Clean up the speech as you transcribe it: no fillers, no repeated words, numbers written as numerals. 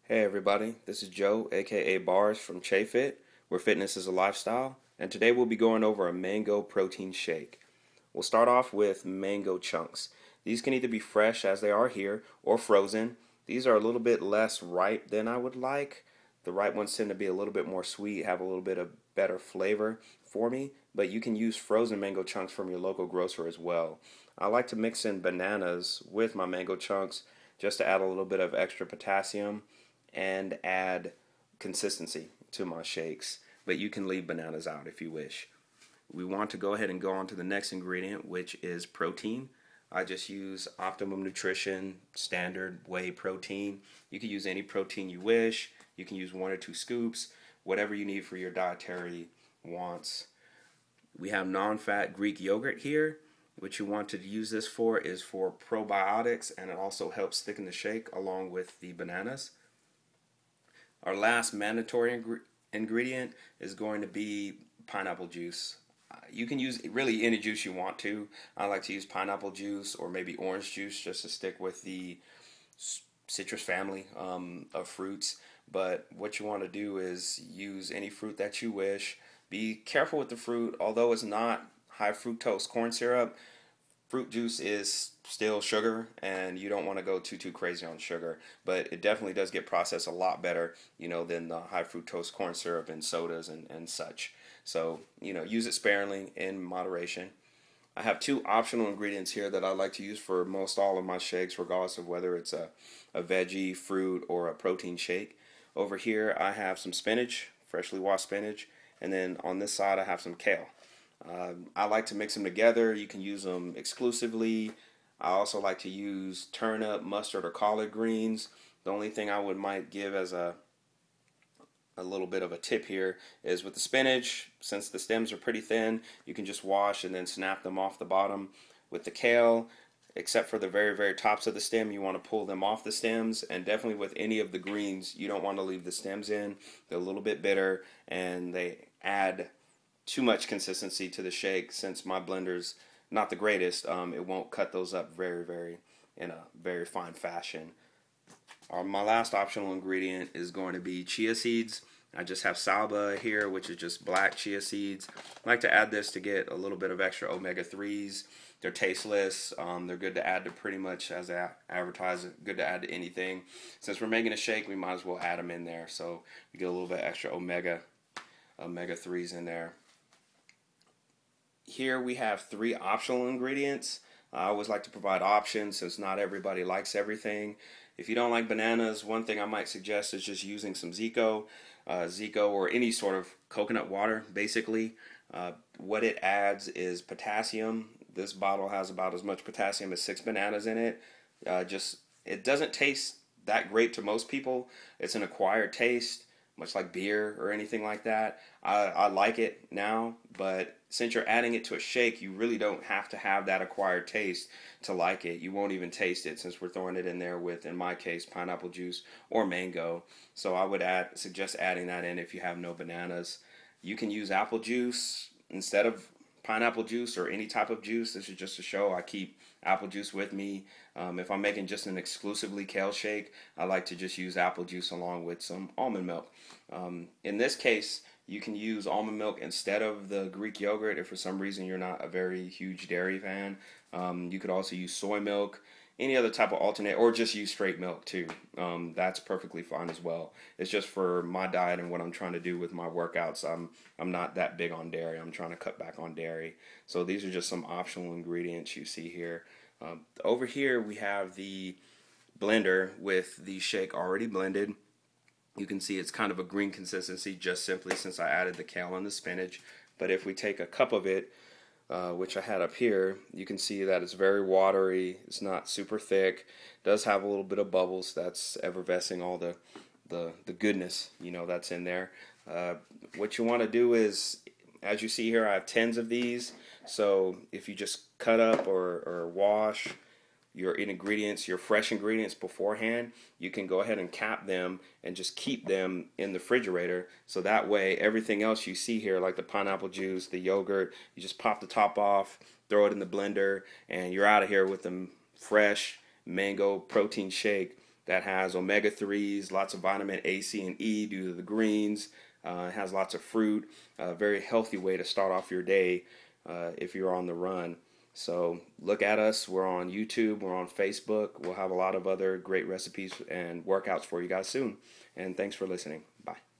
Hey everybody, this is Joe, aka Bars from Fit, where fitness is a lifestyle, and today we'll be going over a mango protein shake. We'll start off with mango chunks. These can either be fresh as they are here or frozen. These are a little bit less ripe than I would like. The ripe ones tend to be a little bit more sweet, have a little bit of better flavor for me, but you can use frozen mango chunks from your local grocer as well. I like to mix in bananas with my mango chunks just to add a little bit of extra potassium and add consistency to my shakes. But you can leave bananas out if you wish. We want to go ahead and go on to the next ingredient, which is protein. I just use Optimum Nutrition standard whey protein. You can use any protein you wish. You can use 1 or 2 scoops, whatever you need for your dietary wants. We have non-fat Greek yogurt here. What you want to use this for is for probiotics, and it also helps thicken the shake along with the bananas. Our last mandatory ingredient is going to be pineapple juice. You can use really any juice you want to. I like to use pineapple juice or maybe orange juice just to stick with the citrus family of fruits. But what you want to do is use any fruit that you wish. Be careful with the fruit. Although it's not high fructose corn syrup, fruit juice is still sugar, and you don't want to go too crazy on sugar, but it definitely does get processed a lot better, than the high fructose corn syrup and sodas and such. So, use it sparingly in moderation. I have 2 optional ingredients here that I like to use for most all of my shakes, regardless of whether it's a veggie, fruit, or a protein shake. Over here I have some spinach, freshly washed spinach, and then on this side I have some kale. I like to mix them together. You can use them exclusively. I also like to use turnip, mustard, or collard greens. The only thing I might give as a little bit of a tip here is with the spinach, since the stems are pretty thin, you can just wash and then snap them off the bottom. With the kale, except for the very tops of the stem, you want to pull them off the stems, and definitely with any of the greens, you don't want to leave the stems in. They're a little bit bitter and they add too much consistency to the shake. Since my blender's not the greatest, it won't cut those up very in a very fine fashion. My last optional ingredient is going to be chia seeds. I just have salba here, which is just black chia seeds. I like to add this to get a little bit of extra omega-3s. They're tasteless. They're good to add to pretty much, as I advertise, good to add to anything. Since we're making a shake, we might as well add them in there, so you get a little bit extra omega-3s in there. Here we have 3 optional ingredients. I always like to provide options since not everybody likes everything. If you don't like bananas, one thing I might suggest is just using some Zico or any sort of coconut water, basically. What it adds is potassium. This bottle has about as much potassium as 6 bananas in it. It doesn't taste that great to most people. It's an acquired taste, much like beer or anything like that. I like it now, but since you're adding it to a shake, you really don't have to have that acquired taste to like it. You won't even taste it since we're throwing it in there with, in my case, pineapple juice or mango. So I would suggest adding that in if you have no bananas. You can use apple juice instead of pineapple juice or any type of juice. This is just to show I keep apple juice with me. If I'm making just an exclusively kale shake, I like to just use apple juice along with some almond milk. In this case, you can use almond milk instead of the Greek yogurt if for some reason you're not a very huge dairy fan. You could also use soy milk, any other type of alternate, or just use straight milk too. That's perfectly fine as well. It's just for my diet and what I'm trying to do with my workouts. I'm not that big on dairy. I'm trying to cut back on dairy. So these are just some optional ingredients you see here. Over here we have the blender with the shake already blended. You can see it's kind of a green consistency just simply since I added the kale and the spinach. But if we take a cup of it, which I had up here, you can see that it's very watery. It's not super thick. It does have a little bit of bubbles. That's effervescing all the goodness that's in there. What you want to do is, as you see here, I have 10s of these. So if you just cut up or wash your fresh ingredients beforehand, you can go ahead and cap them and just keep them in the refrigerator. So that way, everything else you see here, like the pineapple juice, the yogurt, you just pop the top off, throw it in the blender, and you're out of here with the fresh mango protein shake that has omega-3s, lots of vitamin A, C, and E due to the greens. It has lots of fruit. A very healthy way to start off your day if you're on the run. So look at us. We're on YouTube. We're on Facebook. We'll have a lot of other great recipes and workouts for you guys soon. And thanks for listening. Bye.